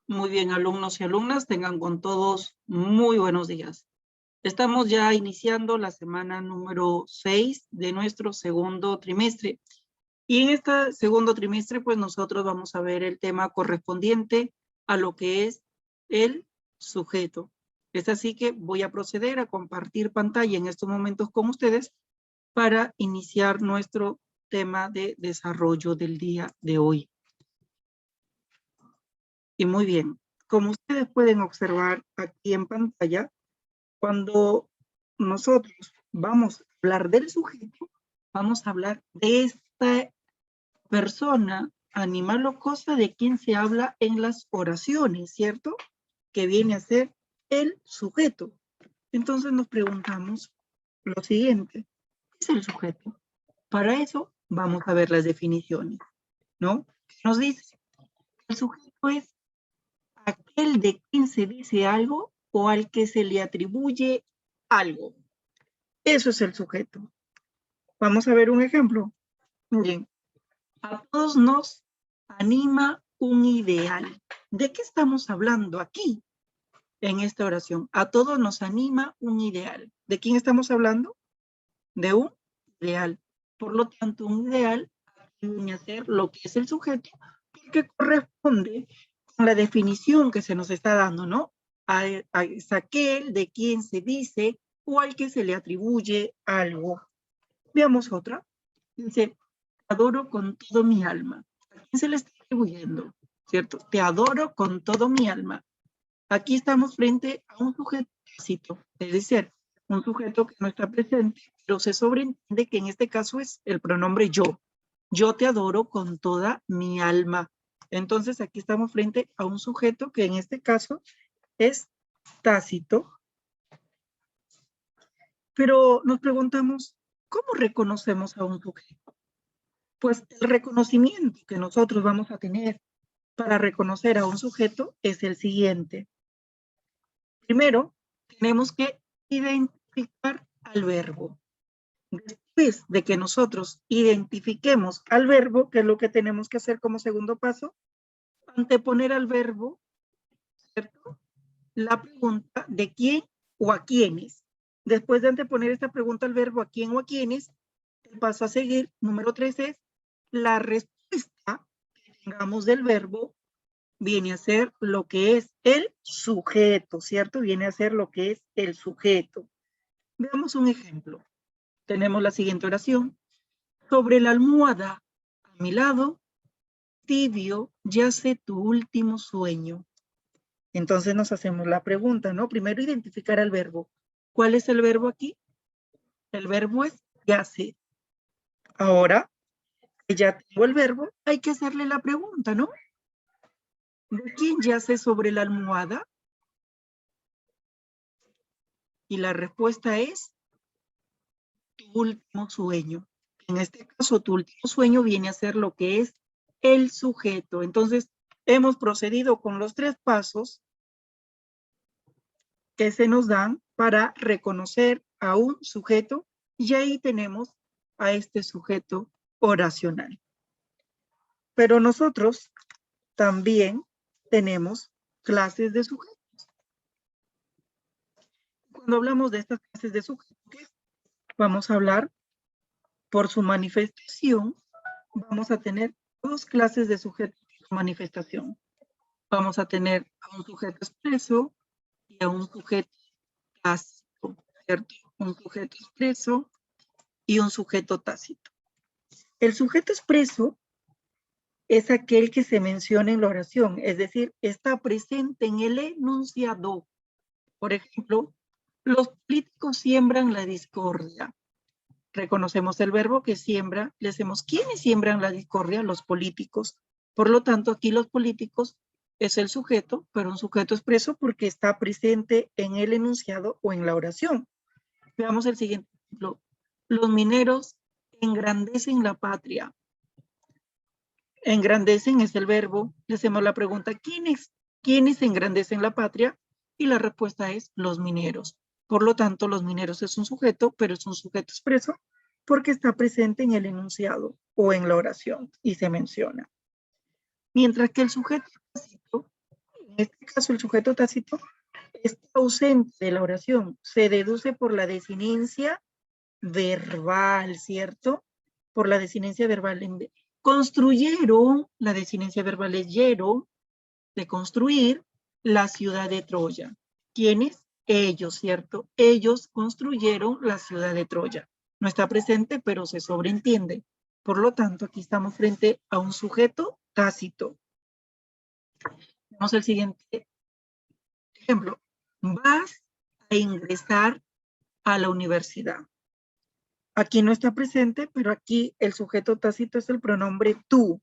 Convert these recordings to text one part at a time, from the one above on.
Muy bien, alumnos y alumnas, tengan con todos muy buenos días. Estamos ya iniciando la semana número 6 de nuestro segundo trimestre. Y en este segundo trimestre, pues nosotros vamos a ver el tema correspondiente a lo que es el sujeto. Es así que voy a proceder a compartir pantalla en estos momentos con ustedes para iniciar nuestro tema de desarrollo del día de hoy. Y muy bien, como ustedes pueden observar aquí en pantalla, cuando nosotros vamos a hablar del sujeto, vamos a hablar de esta persona, animal o cosa de quien se habla en las oraciones, ¿cierto? Que viene a ser el sujeto. Entonces nos preguntamos lo siguiente, ¿qué es el sujeto? Para eso vamos a ver las definiciones, ¿no? Nos dice, el sujeto es aquel de quien se dice algo o al que se le atribuye algo. Eso es el sujeto. Vamos a ver un ejemplo. Bien, a todos nos anima un ideal. ¿De qué estamos hablando aquí en esta oración? A todos nos anima un ideal. ¿De quién estamos hablando? De un ideal. Por lo tanto, un ideal viene a ser lo que es el sujeto, porque corresponde con la definición que se nos está dando, ¿no? Es aquel de quien se dice o al que se le atribuye algo. Veamos otra. Dice, te adoro con todo mi alma. ¿A quién se le está atribuyendo? ¿Cierto? Te adoro con todo mi alma. Aquí estamos frente a un sujeto tácito, es decir, un sujeto que no está presente, pero se sobreentiende que en este caso es el pronombre yo. Yo te adoro con toda mi alma. Entonces aquí estamos frente a un sujeto que en este caso es tácito. Pero nos preguntamos, ¿cómo reconocemos a un sujeto? Pues el reconocimiento que nosotros vamos a tener para reconocer a un sujeto es el siguiente. Primero, tenemos que identificar al verbo. Después de que nosotros identifiquemos al verbo, ¿qué es lo que tenemos que hacer como segundo paso? Anteponer al verbo, ¿cierto? La pregunta de quién o a quiénes. Después de anteponer esta pregunta al verbo a quién o a quiénes, el paso a seguir, número 3, es la respuesta que tengamos del verbo viene a ser lo que es el sujeto, ¿cierto? Viene a ser lo que es el sujeto. Veamos un ejemplo. Tenemos la siguiente oración. Sobre la almohada, a mi lado, tibio, yace tu último sueño. Entonces nos hacemos la pregunta, ¿no? Primero identificar al verbo. ¿Cuál es el verbo aquí? El verbo es yace. Ahora que ya tengo el verbo, hay que hacerle la pregunta, ¿no? ¿De quién yace sobre la almohada? Y la respuesta es tu último sueño. En este caso, tu último sueño viene a ser lo que es el sujeto. Entonces, hemos procedido con los 3 pasos que se nos dan para reconocer a un sujeto y ahí tenemos a este sujeto oracional. Pero nosotros también tenemos clases de sujetos. Cuando hablamos de estas clases de sujetos, vamos a hablar por su manifestación, vamos a tener 2 clases de sujetos por manifestación. Vamos a tener a un sujeto expreso y a un sujeto tácito, ¿cierto? Un sujeto expreso y un sujeto tácito. El sujeto expreso es aquel que se menciona en la oración, es decir, está presente en el enunciado. Por ejemplo, los políticos siembran la discordia. Reconocemos el verbo que siembra, le decimos, ¿quiénes siembran la discordia? Los políticos. Por lo tanto, aquí los políticos es el sujeto, pero un sujeto expreso porque está presente en el enunciado o en la oración. Veamos el siguiente ejemplo. Los mineros engrandecen la patria. Engrandecen es el verbo. Le hacemos la pregunta, ¿quiénes engrandecen la patria? Y la respuesta es los mineros. Por lo tanto, los mineros es un sujeto, pero es un sujeto expreso porque está presente en el enunciado o en la oración y se menciona. Mientras que el sujeto tácito, En este caso, el sujeto tácito está ausente de la oración. Se deduce por la desinencia verbal, ¿cierto? Por la desinencia verbal. Construyeron, la desinencia verbal es yero, de construir, la ciudad de Troya. ¿Quiénes? Ellos, ¿cierto? Ellos construyeron la ciudad de Troya. No está presente, pero se sobreentiende. Por lo tanto, aquí estamos frente a un sujeto tácito. Vamos al siguiente ejemplo. Vas a ingresar a la universidad. Aquí no está presente, pero aquí el sujeto tácito es el pronombre tú.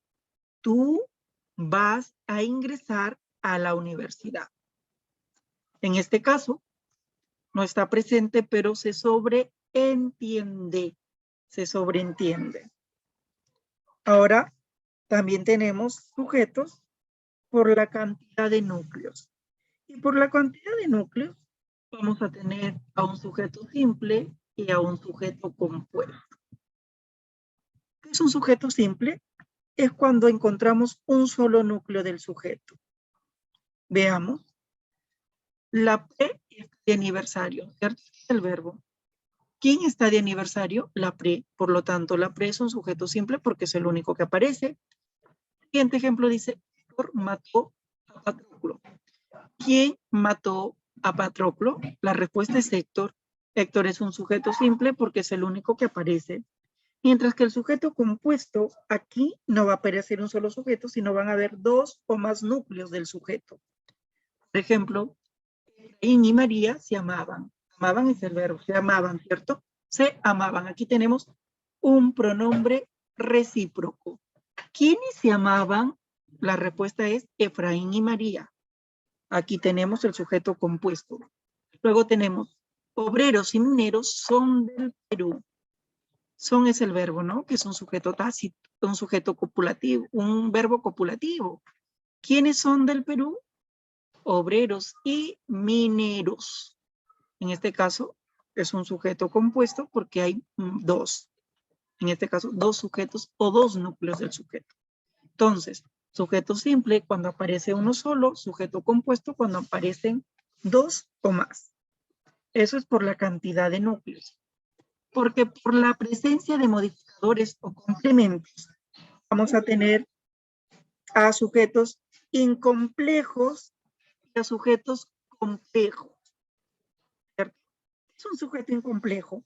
Tú vas a ingresar a la universidad. En este caso, no está presente, pero se sobreentiende. Se sobreentiende. Ahora, también tenemos sujetos por la cantidad de núcleos. Y por la cantidad de núcleos, vamos a tener a un sujeto simple y a un sujeto compuesto. ¿Qué es un sujeto simple? Es cuando encontramos un solo núcleo del sujeto. Veamos. La pre está de aniversario, ¿cierto? Es el verbo. ¿Quién está de aniversario? La pre. Por lo tanto, la pre es un sujeto simple porque es el único que aparece. El siguiente ejemplo dice, Héctor mató a Patroclo. ¿Quién mató a Patroclo? La respuesta es Héctor. Héctor es un sujeto simple porque es el único que aparece. Mientras que el sujeto compuesto, aquí no va a aparecer un solo sujeto, sino van a haber dos o más núcleos del sujeto. Por ejemplo, Efraín y María se amaban. Amaban es el verbo, se amaban, ¿cierto? Se amaban. Aquí tenemos un pronombre recíproco. ¿Quiénes se amaban? La respuesta es Efraín y María. Aquí tenemos el sujeto compuesto. Luego tenemos obreros y mineros son del Perú. Son es el verbo, ¿no? Que es un sujeto tácito, un sujeto copulativo, un verbo copulativo. ¿Quiénes son del Perú? Obreros y mineros. En este caso es un sujeto compuesto porque hay dos. En este caso, dos sujetos o dos núcleos del sujeto. Entonces, sujeto simple cuando aparece uno solo, sujeto compuesto cuando aparecen dos o más. Eso es por la cantidad de núcleos. Porque por la presencia de modificadores o complementos, vamos a tener a sujetos incomplejos y a sujetos complejos. ¿Cierto? Es un sujeto incomplejo.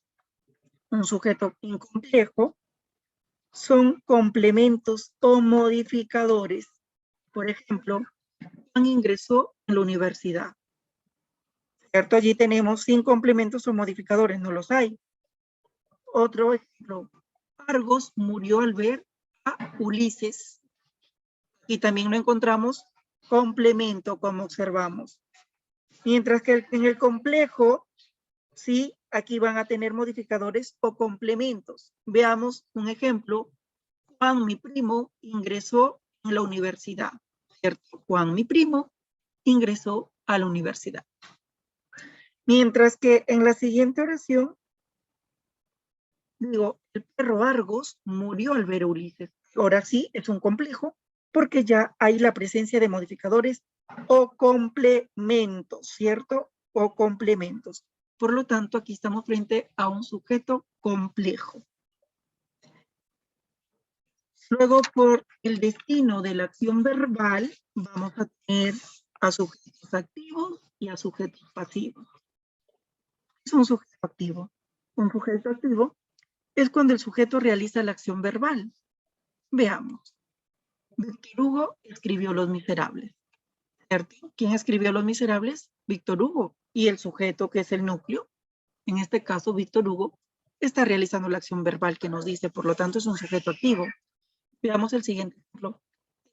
Un sujeto incomplejo son complementos o modificadores. Por ejemplo, Juan ingresó a la universidad. ¿Cierto? Allí tenemos sin complementos o modificadores, no los hay. Otro ejemplo, Argos murió al ver a Ulises. Y también no encontramos complemento, como observamos. Mientras que en el complejo, sí, aquí van a tener modificadores o complementos. Veamos un ejemplo. Juan, mi primo, ingresó en la universidad. ¿Cierto? Juan, mi primo, ingresó a la universidad. Mientras que en la siguiente oración, digo, el perro Argos murió al ver a Ulises. Ahora sí, es un complejo, porque ya hay la presencia de modificadores o complementos, ¿cierto? O complementos. Por lo tanto, aquí estamos frente a un sujeto complejo. Luego, por el destino de la acción verbal, vamos a tener a sujetos activos y a sujetos pasivos. ¿Qué es un sujeto activo? Un sujeto activo es cuando el sujeto realiza la acción verbal. Veamos. Víctor Hugo escribió Los Miserables. ¿Cierto? ¿Quién escribió Los Miserables? Víctor Hugo. Y el sujeto, que es el núcleo, en este caso Víctor Hugo, está realizando la acción verbal que nos dice, por lo tanto es un sujeto activo. Veamos el siguiente ejemplo.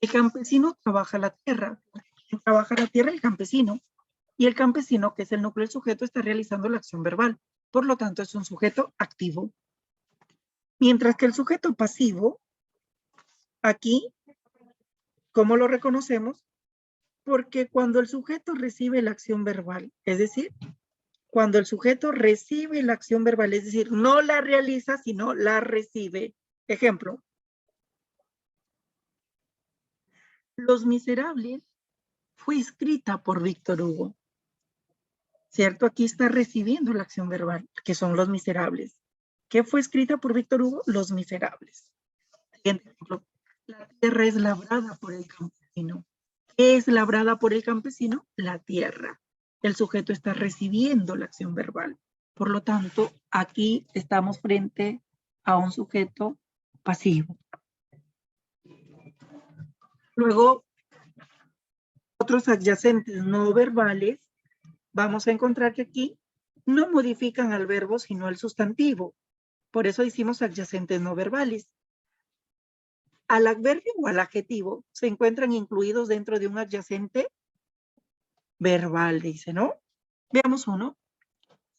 El campesino trabaja la tierra. ¿Quién trabaja la tierra? El campesino. Y el campesino, que es el núcleo del sujeto, está realizando la acción verbal. Por lo tanto, es un sujeto activo. Mientras que el sujeto pasivo, aquí, ¿cómo lo reconocemos? Porque cuando el sujeto recibe la acción verbal, es decir, cuando el sujeto recibe la acción verbal, es decir, no la realiza, sino la recibe. Ejemplo. Los Miserables fue escrita por Víctor Hugo. ¿Cierto? Aquí está recibiendo la acción verbal, que son Los Miserables. ¿Qué fue escrita por Víctor Hugo? Los Miserables. Siguiente ejemplo. La tierra es labrada por el campesino. ¿Qué es labrada por el campesino? La tierra. El sujeto está recibiendo la acción verbal. Por lo tanto, aquí estamos frente a un sujeto pasivo. Luego, otros adyacentes no verbales, vamos a encontrar que aquí no modifican al verbo, sino al sustantivo. Por eso hicimos adyacentes no verbales. Al adverbio o al adjetivo se encuentran incluidos dentro de un adyacente verbal, dice, ¿no? Veamos uno.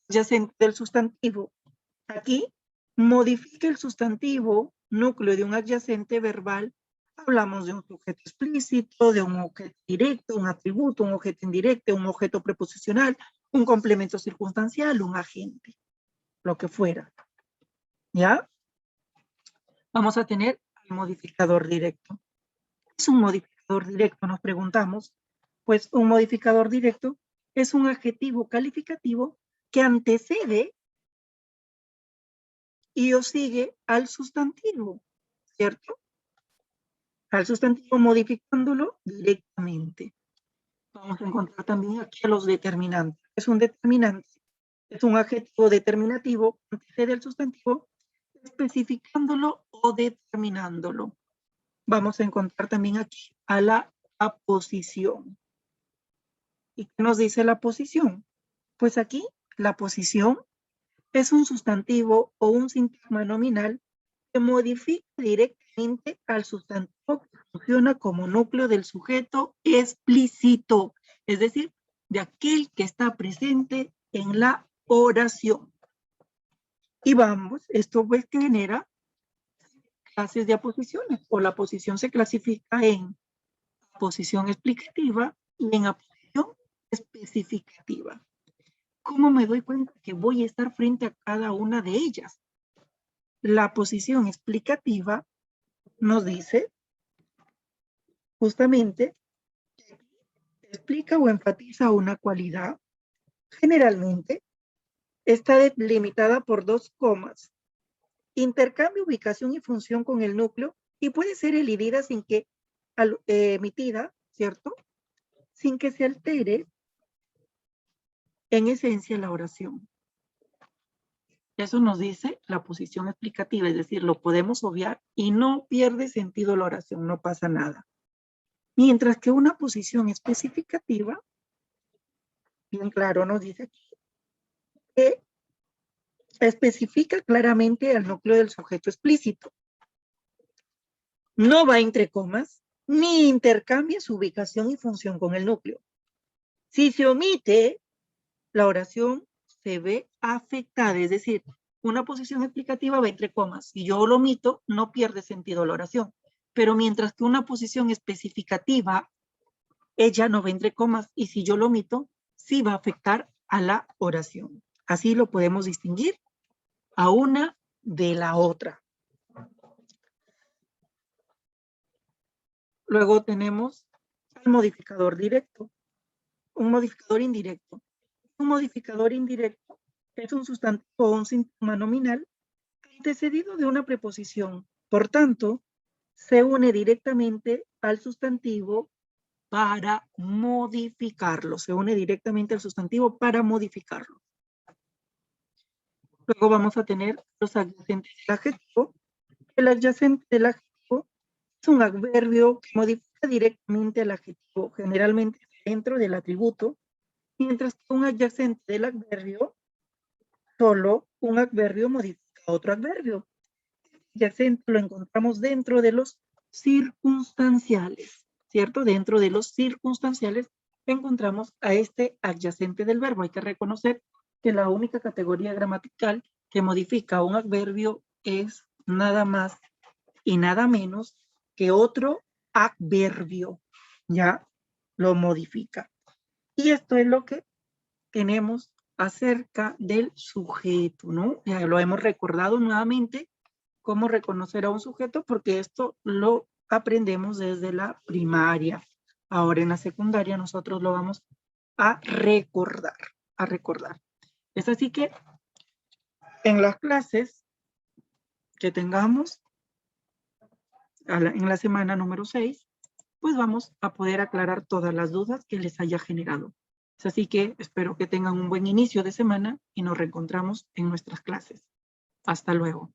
Adyacente del sustantivo. Aquí modifica el sustantivo, núcleo de un adyacente verbal. Hablamos de un sujeto explícito, de un objeto directo, un atributo, un objeto indirecto, un objeto preposicional, un complemento circunstancial, un agente, lo que fuera. ¿Ya? Vamos a tener el modificador directo. ¿Qué es un modificador directo? Nos preguntamos. Pues un modificador directo es un adjetivo calificativo que antecede y o sigue al sustantivo, ¿cierto? Al sustantivo modificándolo directamente. Vamos a encontrar también aquí a los determinantes. Es un determinante, es un adjetivo determinativo que antecede al sustantivo especificándolo o determinándolo. Vamos a encontrar también aquí a la aposición. ¿Y qué nos dice la posición? Pues aquí la posición es un sustantivo o un sintagma nominal que modifica directamente al sustantivo que funciona como núcleo del sujeto explícito, es decir, de aquel que está presente en la oración. Y vamos, esto pues genera clases de aposiciones, o la posición se clasifica en aposición explicativa y en aposición especificativa. ¿Cómo me doy cuenta que voy a estar frente a cada una de ellas? La posición explicativa nos dice justamente que explica o enfatiza una cualidad. Generalmente está delimitada por dos comas. Intercambia ubicación y función con el núcleo y puede ser elidida sin que, emitida, ¿cierto? Sin que se altere en esencia la oración. Eso nos dice la posición explicativa, es decir, lo podemos obviar y no pierde sentido la oración, no pasa nada. Mientras que una posición especificativa, bien claro, nos dice aquí, que especifica claramente al núcleo del sujeto explícito. No va entre comas, ni intercambia su ubicación y función con el núcleo. Si se omite, la oración se ve afectada, es decir, una posición explicativa va entre comas. Si yo lo omito, no pierde sentido la oración. Pero mientras que una posición especificativa, ella no va entre comas, y si yo lo omito, sí va a afectar a la oración. Así lo podemos distinguir a una de la otra. Luego tenemos el modificador directo, un modificador indirecto. Un modificador indirecto es un sustantivo o un síntoma nominal antecedido de una preposición. Por tanto, se une directamente al sustantivo para modificarlo. Se une directamente al sustantivo para modificarlo. Luego vamos a tener los adyacentes del adjetivo. El adyacente del adjetivo es un adverbio que modifica directamente al adjetivo, generalmente dentro del atributo, mientras que un adyacente del adverbio, solo un adverbio modifica otro adverbio. El adyacente lo encontramos dentro de los circunstanciales, ¿cierto? Dentro de los circunstanciales encontramos a este adyacente del verbo. Hay que reconocer que la única categoría gramatical que modifica un adverbio es nada más y nada menos que otro adverbio, ¿ya? Lo modifica. Y esto es lo que tenemos acerca del sujeto, ¿no? Ya lo hemos recordado nuevamente, cómo reconocer a un sujeto, porque esto lo aprendemos desde la primaria. Ahora en la secundaria nosotros lo vamos a recordar, a recordar. Es así que en las clases que tengamos en la semana número 6, pues vamos a poder aclarar todas las dudas que les haya generado. Es así que espero que tengan un buen inicio de semana y nos reencontramos en nuestras clases. Hasta luego.